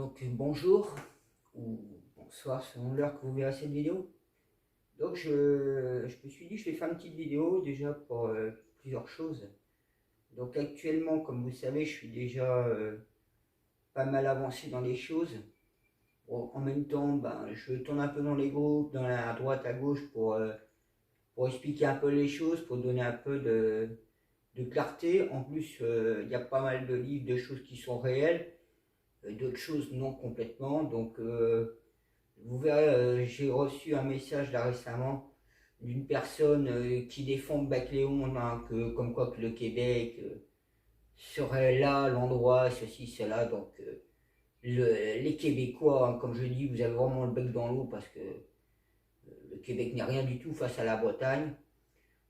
Donc bonjour ou bonsoir selon l'heure que vous verrez cette vidéo. Donc je me suis dit je vais faire une petite vidéo déjà pour plusieurs choses. Donc actuellement, comme vous savez, je suis déjà pas mal avancé dans les choses. Bon, en même temps, je tourne un peu dans les groupes, à droite, à gauche pour expliquer un peu les choses, pour donner un peu de clarté. En plus, il y a pas mal de livres, de choses qui sont réelles, d'autres choses non complètement. Donc vous verrez, j'ai reçu un message là récemment d'une personne qui défend bec les ondes, hein, comme quoi que le Québec serait là, l'endroit, ceci, cela. Donc les Québécois, hein, comme je dis, vous avez vraiment le bec dans l'eau parce que le Québec n'est rien du tout face à la Bretagne.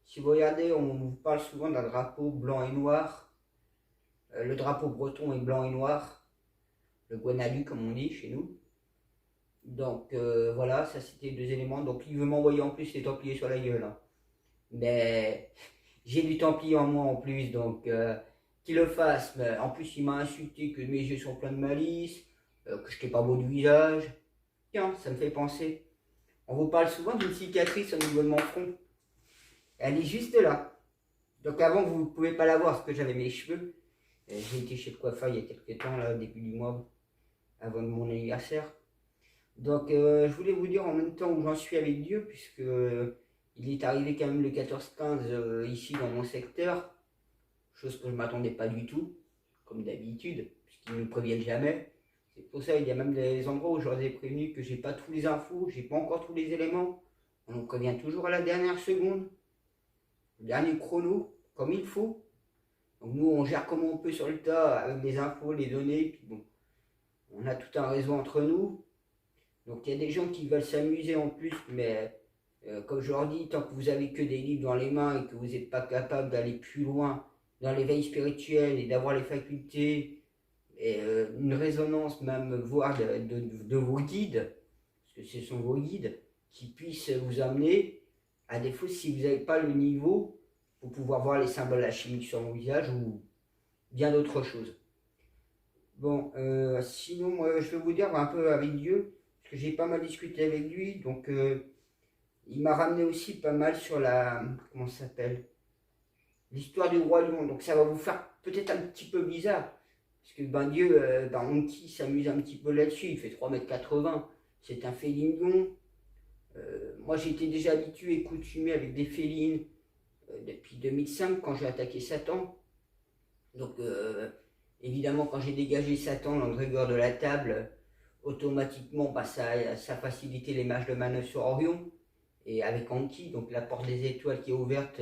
Si vous regardez, on vous parle souvent d'un drapeau blanc et noir. Le drapeau breton est blanc et noir, le Guanalu comme on dit chez nous. Donc voilà, ça c'était deux éléments. Donc il veut m'envoyer en plus les Templiers sur la gueule, hein. Mais j'ai du Templier en moi en plus, donc qu'il le fasse. Mais en plus il m'a insulté que mes yeux sont pleins de malice, que je n'étais pas beau du visage. Tiens, ça me fait penser. On vous parle souvent d'une cicatrice au niveau de mon front. Elle est juste là. Donc avant vous ne pouvez pas la voir parce que j'avais mes cheveux. J'ai été chez le coiffeur il y a quelques temps, là, au début du mois, avant mon anniversaire. Donc je voulais vous dire en même temps où j'en suis avec Dieu, puisque il est arrivé quand même le 14-15 ici dans mon secteur, chose que je ne m'attendais pas du tout, comme d'habitude, puisqu'ils ne me préviennent jamais. C'est pour ça il y a même des endroits où je leur ai prévenu que j'ai pas tous les infos, j'ai pas encore tous les éléments. On nous prévient toujours à la dernière seconde, le dernier chrono, comme il faut. Donc nous on gère comme on peut sur le tas, avec les infos, les données, puis bon, on a tout un réseau entre nous. Donc il y a des gens qui veulent s'amuser en plus, mais comme je leur dis, tant que vous avez que des livres dans les mains et que vous n'êtes pas capable d'aller plus loin dans l'éveil spirituel et d'avoir les facultés et une résonance même voire de vos guides, parce que ce sont vos guides, qui puissent vous amener, à défaut si vous n'avez pas le niveau pour pouvoir voir les symboles alchimiques sur mon visage ou bien d'autres choses. Bon, sinon, moi, je vais vous dire un peu avec Dieu, parce que j'ai pas mal discuté avec lui, donc il m'a ramené aussi pas mal sur la, comment ça s'appelle, l'histoire du roi lion. Donc ça va vous faire peut-être un petit peu bizarre, parce que Dieu, Anki s'amuse un petit peu là-dessus, il fait 3,80 m, c'est un félin lion. Moi j'ai été déjà habitué et coutumé avec des félines depuis 2005 quand j'ai attaqué Satan. Donc évidemment, quand j'ai dégagé Satan, l'engrégeur de la table, automatiquement, ça a facilité les marches de manœuvre sur Orion. Et avec Anki, donc la porte des étoiles qui est ouverte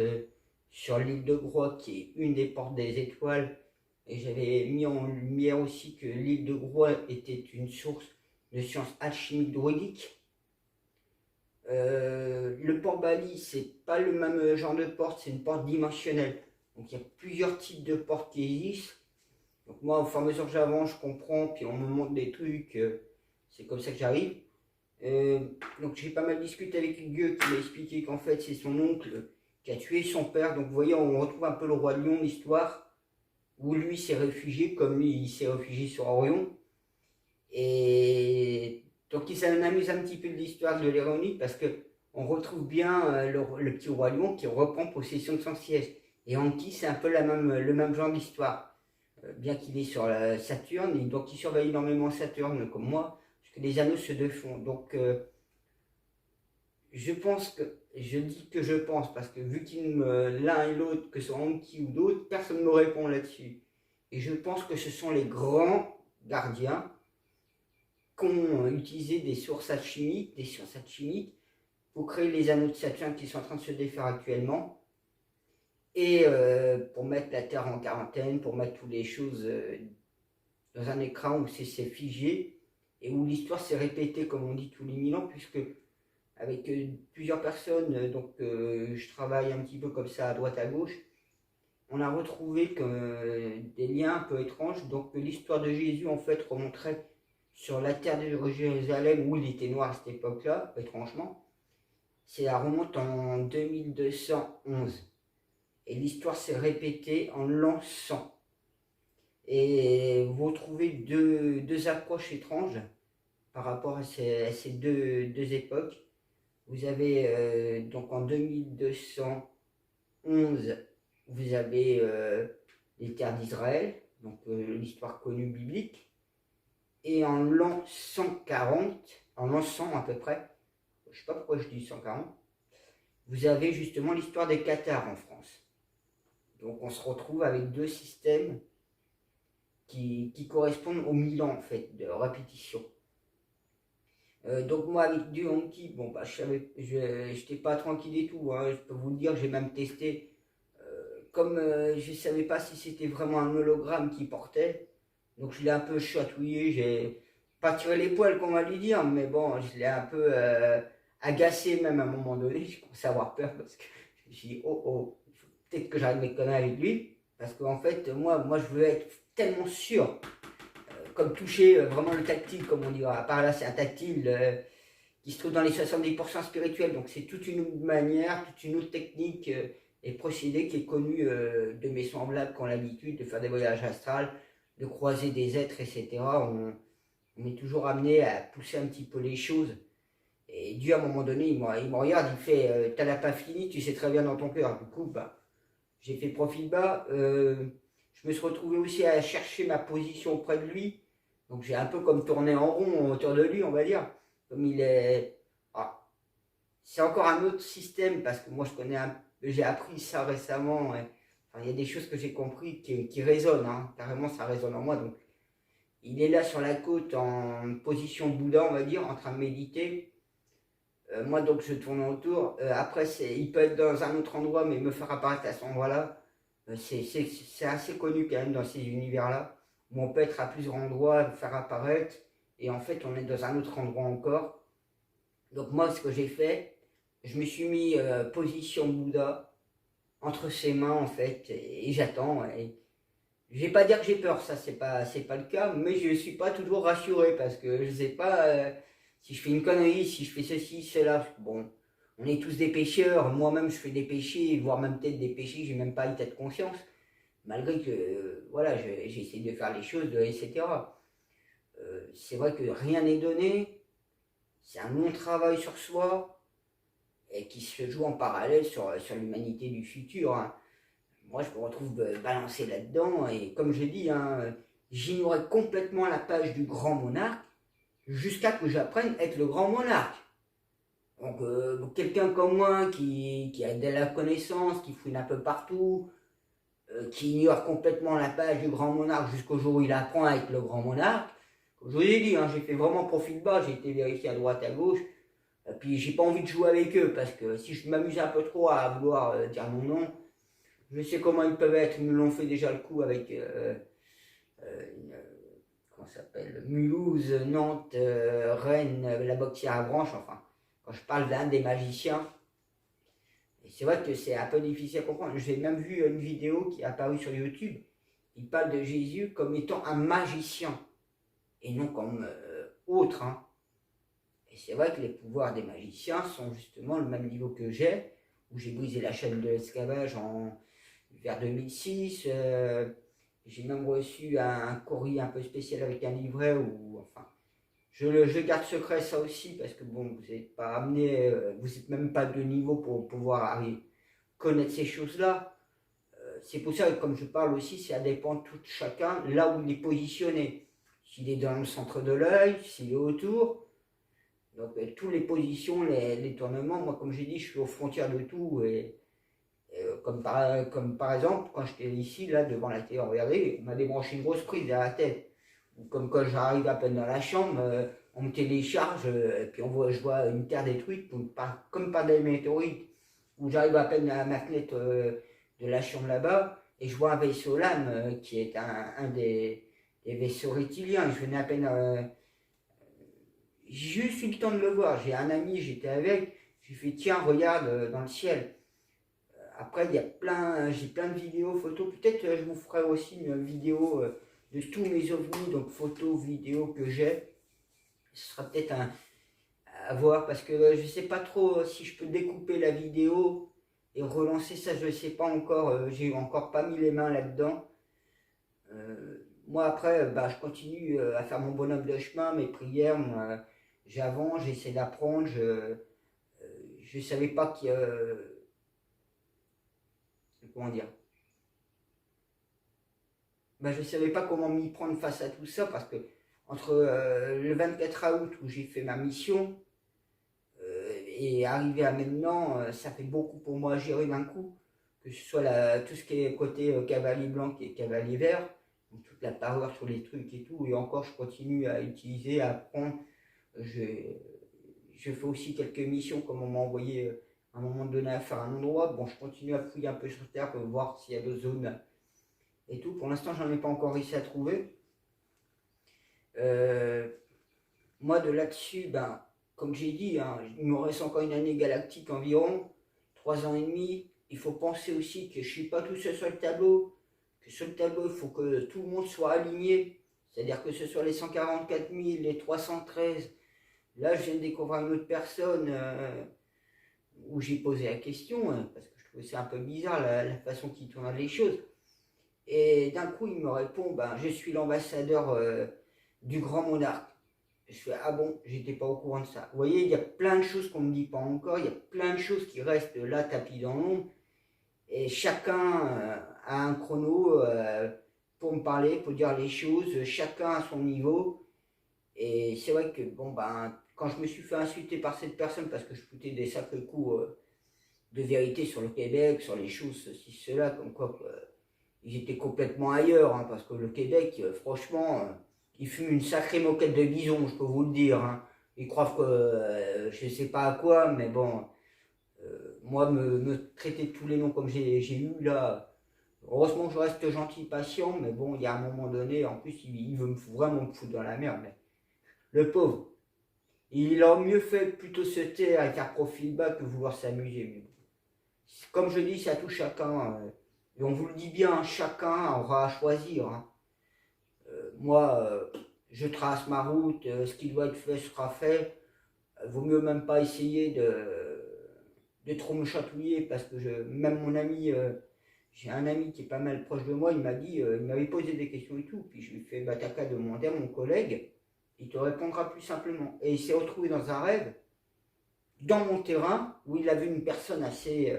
sur l'île de Groix, qui est une des portes des étoiles. Et j'avais mis en lumière aussi que l'île de Groix était une source de sciences alchimiques druidiques. Le port Bali, c'est pas le même genre de porte, c'est une porte dimensionnelle. Donc il y a plusieurs types de portes qui existent. Donc moi, au fur et à mesure que j'avance, je comprends, puis on me montre des trucs, c'est comme ça que j'arrive. Donc j'ai pas mal discuté avec Dieu qui m'a expliqué qu'en fait c'est son oncle qui a tué son père. Donc vous voyez, on retrouve un peu le roi Lion, l'histoire, où lui s'est réfugié, comme lui il s'est réfugié sur Orion. Et donc il s'amuse un petit peu de l'histoire de l'Héroïque parce que on retrouve bien le petit roi Lion qui reprend possession de son siège. Et Anki, c'est un peu le même genre d'histoire. Bien qu'il est sur Saturne, donc il surveille énormément Saturne comme moi, parce que les anneaux se défont. Donc je pense que, je dis que je pense, parce que vu qu'ils l'un et l'autre, que ce soit Anki ou d'autres, personne ne me répond là-dessus. Et je pense que ce sont les grands gardiens qui ont utilisé des sciences alchimiques, pour créer les anneaux de Saturne qui sont en train de se défaire actuellement. Et pour mettre la Terre en quarantaine, pour mettre toutes les choses dans un écran où c'est figé et où l'histoire s'est répétée, comme on dit, tous les 1000 ans, puisque avec plusieurs personnes, je travaille un petit peu comme ça à droite à gauche, on a retrouvé que, des liens un peu étranges. Donc l'histoire de Jésus en fait remonterait sur la terre de Jérusalem où il était noir à cette époque-là, étrangement. Ça remonte en 2211. Et l'histoire s'est répétée en l'an 100. Et vous trouvez deux approches étranges par rapport à ces deux époques. Vous avez donc en 2211, vous avez les terres d'Israël, donc l'histoire connue biblique. Et en l'an 140, en l'an 100 à peu près, je ne sais pas pourquoi je dis 140, vous avez justement l'histoire des Cathares en France. Donc on se retrouve avec deux systèmes qui correspondent au 1000 ans en fait, de répétition. Donc moi avec du Anki, bon bah je n'étais pas tranquille et tout, hein, je peux vous le dire, j'ai même testé. Comme je ne savais pas si c'était vraiment un hologramme qui portait, donc je l'ai un peu chatouillé, j'ai pas tiré les poils qu'on va lui dire, mais bon, je l'ai un peu agacé même à un moment donné, je commençais à avoir peur parce que je me suis dit, oh, peut-être que j'arrête mes conneries avec lui, parce qu'en fait, moi je veux être tellement sûr, comme toucher vraiment le tactile, comme on dira. À part là, c'est un tactile qui se trouve dans les 70% spirituels, donc c'est toute une autre manière, toute une autre technique et procédé qui est connu de mes semblables qui ont l'habitude de faire des voyages astrales, de croiser des êtres, etc. On est toujours amené à pousser un petit peu les choses. Et Dieu, à un moment donné, il me regarde, il fait t'as la pas fini, tu sais très bien dans ton cœur. Du coup, bah, j'ai fait profil bas. Je me suis retrouvé aussi à chercher ma position auprès de lui. Donc j'ai un peu comme tourné en rond autour de lui, on va dire. Comme il est. Ah, c'est encore un autre système parce que moi j'ai appris ça récemment. Ouais. Enfin, il y a des choses que j'ai compris qui résonnent, hein. Carrément ça résonne en moi. Donc il est là sur la côte en position Bouddha, on va dire, en train de méditer. Moi donc je tourne autour. Après il peut être dans un autre endroit mais me faire apparaître à cet endroit-là. C'est assez connu quand même dans ces univers-là, où on peut être à plusieurs endroits, faire apparaître, et en fait on est dans un autre endroit encore. Donc moi ce que j'ai fait, je me suis mis position Bouddha, entre ses mains en fait, et j'attends. Et je vais pas dire que j'ai peur, ça c'est pas le cas, mais je suis pas toujours rassuré, parce que je sais pas si je fais une connerie, si je fais ceci, cela, bon... On est tous des pécheurs, moi-même je fais des péchés, voire même peut-être des péchés, j'ai même pas état de conscience, malgré que voilà, j'ai essayé de faire les choses, etc. C'est vrai que rien n'est donné, c'est un long travail sur soi, et qui se joue en parallèle sur l'humanité du futur, hein. Moi je me retrouve balancé là-dedans, et comme je dis, hein, j'ignorais complètement la page du grand monarque, jusqu'à que j'apprenne à être le grand monarque. Donc quelqu'un comme moi qui a de la connaissance, qui fouine un peu partout, qui ignore complètement la page du grand monarque jusqu'au jour où il apprend à être le grand monarque. Comme je vous ai dit, hein, j'ai fait vraiment profil bas, j'ai été vérifié à droite, à gauche. Et puis j'ai pas envie de jouer avec eux, parce que si je m'amuse un peu trop à vouloir dire mon nom, je sais comment ils peuvent être, ils me l'ont fait déjà le coup avec comment ça s'appelle, Mulhouse, Nantes, Rennes, la boxière à branche, enfin, quand je parle d'un des magiciens. Et c'est vrai que c'est un peu difficile à comprendre. J'ai même vu une vidéo qui est apparue sur YouTube. Il parle de Jésus comme étant un magicien et non comme autre, hein. Et c'est vrai que les pouvoirs des magiciens sont justement le même niveau que j'ai, où j'ai brisé la chaîne de l'esclavage vers 2006. J'ai même reçu un courrier un peu spécial avec un livret où, enfin, je garde secret ça aussi, parce que bon, vous n'êtes pas amené, vous n'êtes même pas de niveau pour pouvoir connaître ces choses-là. C'est pour ça que comme je parle aussi, ça dépend de tout chacun, là où il est positionné. S'il est dans le centre de l'œil, s'il est autour. Donc toutes les positions, les tournements, moi comme j'ai dit, je suis aux frontières de tout. Et comme par exemple, quand j'étais ici, là, devant la télé, regardez, on m'a débranché une grosse prise à la tête. Comme quand j'arrive à peine dans la chambre, on me télécharge, et puis je vois une terre détruite, comme par des météorites, où j'arrive à peine à ma fenêtre de la chambre là-bas, et je vois un vaisseau lame qui est un des vaisseaux reptiliens. Je venais à peine. J'ai juste eu le temps de le voir. J'ai un ami, j'étais avec, j'ai fait tiens, regarde dans le ciel. Après, j'ai plein de vidéos, photos. Peut-être je vous ferai aussi une vidéo de tous mes ovnis, donc photos, vidéos que j'ai. Ce sera peut-être à voir, parce que je ne sais pas trop si je peux découper la vidéo et relancer ça, je ne sais pas encore. J'ai encore pas mis les mains là-dedans. moi après, bah, je continue à faire mon bonhomme de chemin, mes prières, moi, j'avance, j'essaie d'apprendre, je savais pas comment dire, bah, je savais pas comment m'y prendre face à tout ça parce que entre le 24 août où j'ai fait ma mission et arrivé à maintenant, ça fait beaucoup pour moi à gérer d'un coup, que ce soit tout ce qui est côté cavalier blanc et cavalier vert, donc toute la power sur les trucs et tout, et encore je continue à utiliser, à apprendre. Je, je fais aussi quelques missions comme on m'a envoyé à un moment donné à faire un endroit. Bon, je continue à fouiller un peu sur Terre pour voir s'il y a d'autres zones et tout. Pour l'instant, j'en ai pas encore réussi à trouver. Euh, Moi, de là-dessus, ben, comme j'ai dit, hein, il me reste encore une année galactique environ, 3 ans et demi. Il faut penser aussi que je ne suis pas tout seul sur le tableau, que sur le tableau, il faut que tout le monde soit aligné, c'est-à-dire que ce soit les 144 000, les 313. Là, je viens de découvrir une autre personne où j'ai posé la question, hein, parce que je trouvais ça un peu bizarre la façon qu'il tourne les choses. Et d'un coup, il me répond, ben, je suis l'ambassadeur du grand monarque. Je fais, ah bon, j'étais pas au courant de ça. Vous voyez, il y a plein de choses qu'on ne me dit pas encore, il y a plein de choses qui restent là tapis dans l'ombre, et chacun a un chrono pour me parler, pour dire les choses, chacun à son niveau. Et c'est vrai que, bon, ben, quand je me suis fait insulter par cette personne parce que je foutais des sacrés coups de vérité sur le Québec, sur les choses, ceci, cela, comme quoi ils étaient complètement ailleurs, hein, parce que le Québec, franchement, ils fument une sacrée moquette de bison, je peux vous le dire. Hein. Ils croient que je ne sais pas à quoi, mais bon, moi, me traiter de tous les noms comme j'ai eu là, heureusement que je reste gentil, patient, mais bon, il y a un moment donné, en plus, il veut vraiment me foutre dans la merde. Mais le pauvre, il a mieux fait plutôt se taire et faire profil bas que vouloir s'amuser. Mais bon. Comme je dis, ça touche chacun. Et on vous le dit bien, chacun aura à choisir. Hein. Moi, je trace ma route, ce qui doit être fait sera fait. Vaut mieux même pas essayer de trop me chatouiller parce que même mon ami, j'ai un ami qui est pas mal proche de moi, il m'a dit, il m'avait posé des questions et tout. Puis je lui ai fait, bah t'as qu'à demander à mon collègue, il te répondra plus simplement. Et il s'est retrouvé dans un rêve, dans mon terrain, où il a vu une personne assez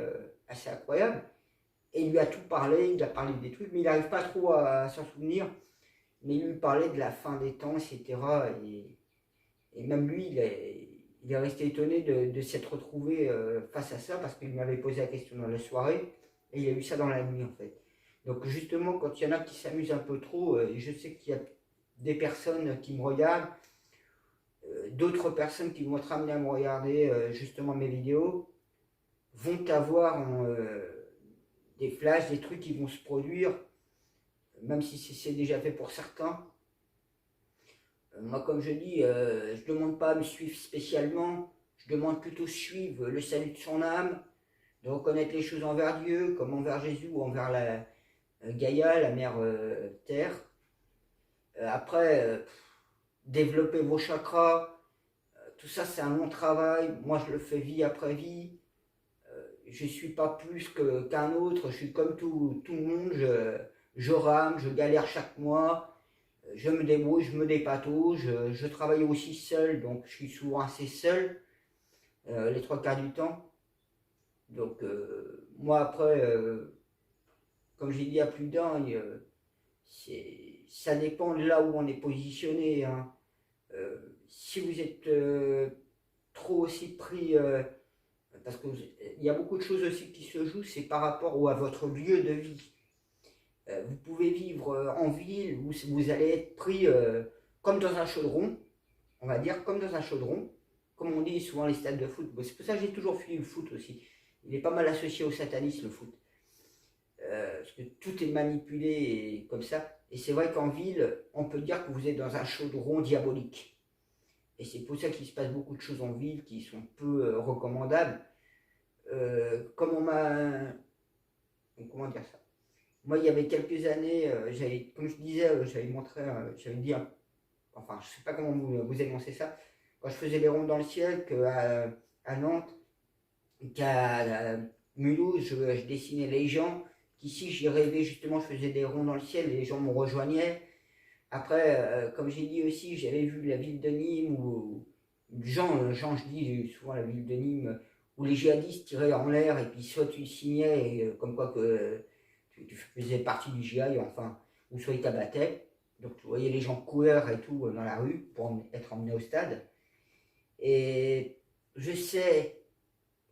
incroyable. Et il lui a tout parlé, il a parlé des trucs, mais il n'arrive pas trop à s'en souvenir. Mais il lui parlait de la fin des temps, etc. Et même lui, il est resté étonné de s'être retrouvé face à ça, parce qu'il m'avait posé la question dans la soirée, et il a eu ça dans la nuit, en fait. Donc justement, quand il y en a qui s'amusent un peu trop, je sais qu'il y a des personnes qui me regardent, d'autres personnes qui vont être amenées à me regarder justement mes vidéos, vont avoir des flashs, des trucs qui vont se produire, même si c'est déjà fait pour certains. Moi, comme je dis, je ne demande pas à me suivre spécialement, je demande plutôt suivre le salut de son âme, de reconnaître les choses envers Dieu, comme envers Jésus ou envers la Gaïa, la mère Terre. Après, développer vos chakras, tout ça c'est un long travail. Moi, je le fais vie après vie. Je ne suis pas plus qu'un autre, je suis comme tout le monde, je rame, je galère chaque mois. Je me débrouille, je me dépatouille, je travaille aussi seul, donc je suis souvent assez seul les 3 quarts du temps. Donc moi après, comme j'ai dit à plus d'un, ça dépend de là où on est positionné. Hein. Si vous êtes trop aussi pris, parce qu'il y a beaucoup de choses aussi qui se jouent, c'est par rapport à votre lieu de vie. Vous pouvez vivre en ville où vous allez être pris comme dans un chaudron, on va dire comme dans un chaudron, comme on dit souvent les stades de foot. Bon, c'est pour ça que j'ai toujours fui le foot aussi. Il est pas mal associé au satanisme, le foot. Parce que tout est manipulé et comme ça. Et c'est vrai qu'en ville, on peut dire que vous êtes dans un chaudron diabolique. Et c'est pour ça qu'il se passe beaucoup de choses en ville qui sont peu recommandables. Comme on m'a... Comment dire ça? Moi, il y avait quelques années, comme je disais, j'avais montré, j'avais dit, enfin, je ne sais pas comment vous énoncez ça, quand je faisais les ronds dans le ciel, qu'à Nantes, qu'à Mulhouse, je dessinais les gens, qu'ici, j'y rêvais justement, je faisais des ronds dans le ciel, et les gens me rejoignaient. Après, comme j'ai dit aussi, j'avais vu la ville de Nîmes où Jean, je dis souvent la ville de Nîmes, où les djihadistes tiraient en l'air et puis soit tu signais et, comme quoi que tu faisais partie du djihad, enfin, ou soit ils t'abattaient. Donc tu voyais les gens courir et tout dans la rue pour être emmenés au stade. Et je sais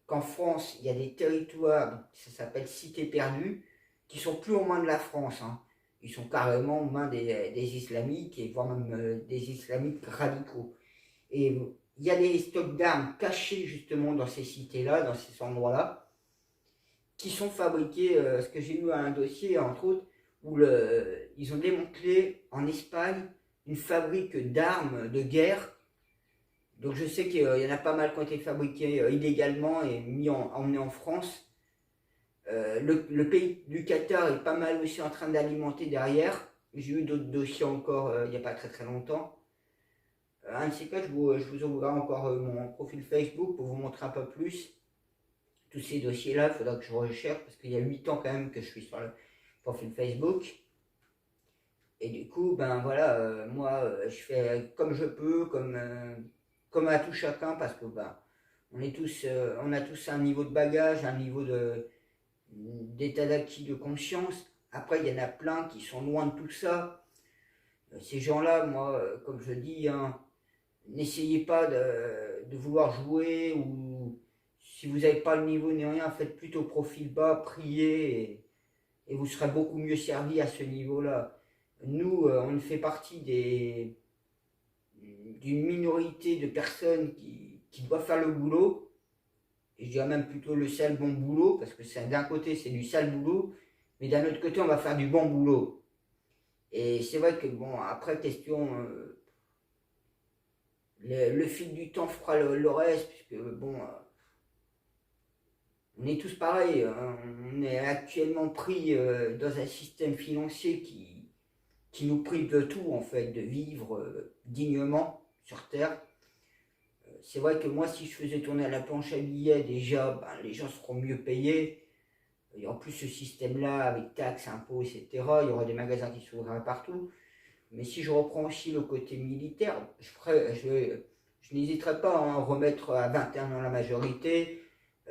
qu'en France, il y a des territoires, ça s'appelle cités perdues, qui sont plus aux mains de la France, hein. Ils sont carrément aux mains des islamiques, et voire même des islamiques radicaux. Et il y a des stocks d'armes cachés justement dans ces cités-là, dans ces endroits-là, qui sont fabriqués, ce que j'ai lu à un dossier, entre autres, où ils ont démantelé en Espagne une fabrique d'armes de guerre. Donc je sais qu'il y en a pas mal qui ont été fabriqués illégalement et emmenés en France. Le pays du Qatar est pas mal aussi en train d'alimenter derrière. J'ai eu d'autres dossiers encore il n'y a pas très très longtemps. Un de ces cas, je vous ouvrirai encore mon profil Facebook pour vous montrer un peu plus. Tous ces dossiers-là, il faudra que je recherche parce qu'il y a 8 ans quand même que je suis sur le profil Facebook. Et du coup, ben voilà, moi je fais comme je peux, comme à tout chacun, parce que ben, on a tous un niveau de bagage, un niveau d'état d'acquis de conscience. Après, il y en a plein qui sont loin de tout ça. Ces gens-là, moi, comme je dis, hein, n'essayez pas de vouloir jouer, ou si vous n'avez pas le niveau ni rien, faites plutôt profil bas, priez, et vous serez beaucoup mieux servi à ce niveau-là. Nous, on fait partie d'une minorité de personnes qui doivent faire le boulot, et je dirais même plutôt le sale bon boulot, parce que d'un côté c'est du sale boulot, mais d'un autre côté on va faire du bon boulot. Et c'est vrai que bon, après question, le fil du temps fera le reste, puisque bon, on est tous pareils, hein. On est actuellement pris dans un système financier qui nous prive de tout en fait, de vivre dignement sur Terre. C'est vrai que moi, si je faisais tourner à la planche à billets, déjà, ben, les gens seront mieux payés. Et en plus, ce système-là, avec taxes, impôts, etc., il y aura des magasins qui s'ouvriraient partout. Mais si je reprends aussi le côté militaire, je n'hésiterai pas à remettre à 21 ans la majorité.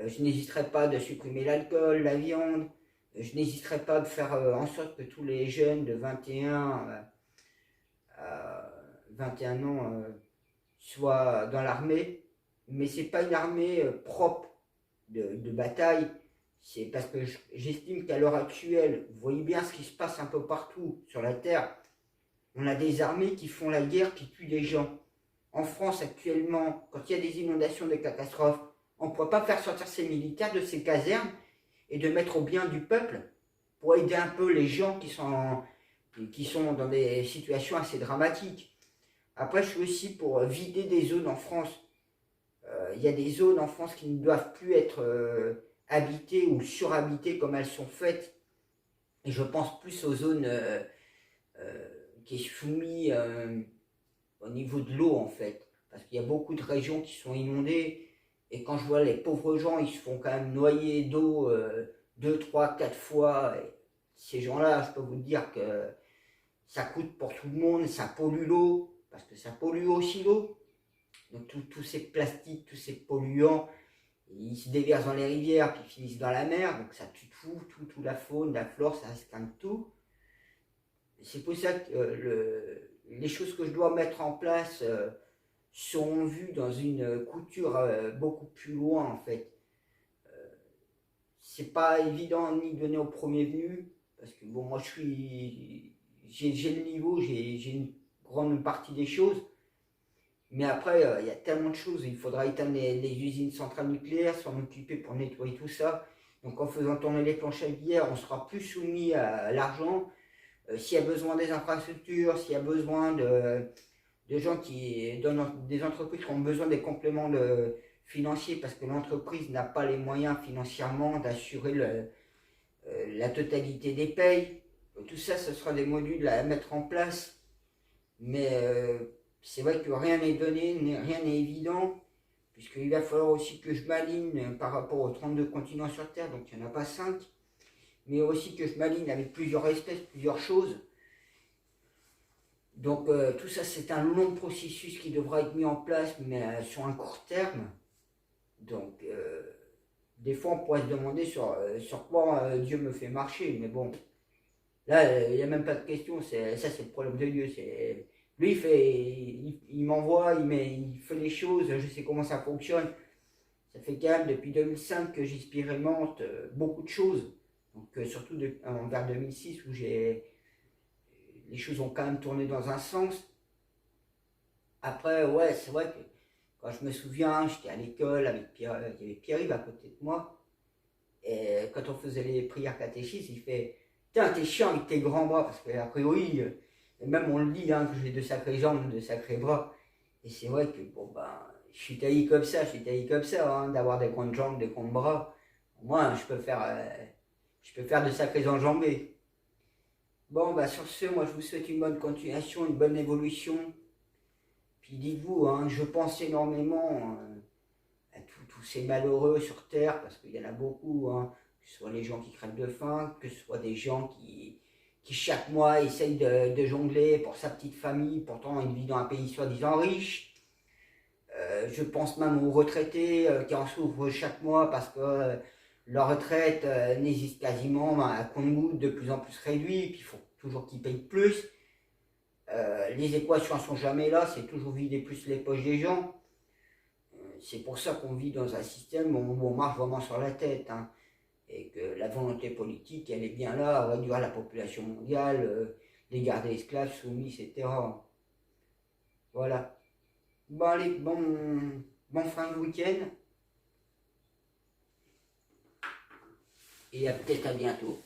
Je n'hésiterai pas de supprimer l'alcool, la viande. Je n'hésiterai pas de faire en sorte que tous les jeunes de 21 à 21 ans soient dans l'armée. Mais ce n'est pas une armée propre de bataille. C'est parce que j'estime qu'à l'heure actuelle, vous voyez bien ce qui se passe un peu partout sur la Terre. On a des armées qui font la guerre, qui tuent des gens. En France, actuellement, quand il y a des inondations, des catastrophes, on ne peut pas faire sortir ces militaires de ces casernes et de mettre au bien du peuple pour aider un peu les gens qui sont dans des situations assez dramatiques. Après, je suis aussi pour vider des zones en France. Il y a des zones en France qui ne doivent plus être habitées ou surhabitées comme elles sont faites. Et je pense plus aux zones qui est soumises au niveau de l'eau en fait. Parce qu'il y a beaucoup de régions qui sont inondées. Et quand je vois les pauvres gens, ils se font quand même noyer d'eau 2, 3, 4 fois. Et ces gens-là, je peux vous dire que ça coûte pour tout le monde, ça pollue l'eau, parce que ça pollue aussi l'eau. Donc tous ces plastiques, tous ces polluants, ils se déversent dans les rivières, puis finissent dans la mer, donc ça tue tout, la faune, la flore, ça esquinte tout. C'est pour ça que les choses que je dois mettre en place sont vues dans une couture beaucoup plus loin en fait. C'est pas évident ni donner au premier venu, parce que bon, moi j'ai le niveau, j'ai une grande partie des choses, mais après il y a tellement de choses, il faudra éteindre les usines centrales nucléaires, s'en occuper pour nettoyer tout ça. Donc en faisant tourner les planches à billets, on sera plus soumis à l'argent. S'il y a besoin des infrastructures, s'il y a besoin de gens des entreprises qui ont besoin des compléments financiers parce que l'entreprise n'a pas les moyens financièrement d'assurer la totalité des payes. Tout ça, ce sera des modules à mettre en place. Mais c'est vrai que rien n'est donné, rien n'est évident, puisqu'il va falloir aussi que je m'aligne par rapport aux 32 continents sur Terre, donc il n'y en a pas 5, mais aussi que je m'aligne avec plusieurs espèces, plusieurs choses. Donc tout ça, c'est un long processus qui devra être mis en place, mais sur un court terme. Donc des fois, on pourrait se demander sur quoi Dieu me fait marcher, mais bon, là, il n'y a même pas de question, ça c'est le problème de Dieu. Lui, il m'envoie, il fait les choses, je sais comment ça fonctionne. Ça fait quand même depuis 2005 que j'expérimente beaucoup de choses. Donc surtout vers 2006 où les choses ont quand même tourné dans un sens. Après, ouais, c'est vrai que quand je me souviens, j'étais à l'école avec Pierre, il y avait Pierre-Yves à côté de moi. Et quand on faisait les prières catéchistes, il fait Tiens, t'es chiant avec tes grands bras. Parce qu'a priori, même on le dit, hein, que j'ai de sacrées jambes, de sacrés bras. Et c'est vrai que, bon, ben, je suis taillé comme ça, hein, d'avoir des grandes jambes, des grands bras. Moi, je peux faire de sacrés enjambées. Bon, bah, sur ce, moi, je vous souhaite une bonne continuation, une bonne évolution. Puis dites-vous, hein, je pense énormément à tous ces malheureux sur Terre, parce qu'il y en a beaucoup, hein, que ce soit les gens qui crèvent de faim, que ce soit des gens qui chaque mois essayent de jongler pour sa petite famille, pourtant ils vivent dans un pays soi-disant riche. Je pense même aux retraités qui en souffrent chaque mois parce que leur retraite n'existe quasiment à compte-gouttes, de plus en plus réduit, puis il faut toujours qu'ils payent plus. Les équations ne sont jamais là, c'est toujours vider plus les poches des gens. C'est pour ça qu'on vit dans un système où on marche vraiment sur la tête, hein, et que la volonté politique, elle est bien là, à réduire la population mondiale, les garder esclaves, soumis, etc. Voilà. Bon, allez, bon fin de week-end, et peut-être à bientôt.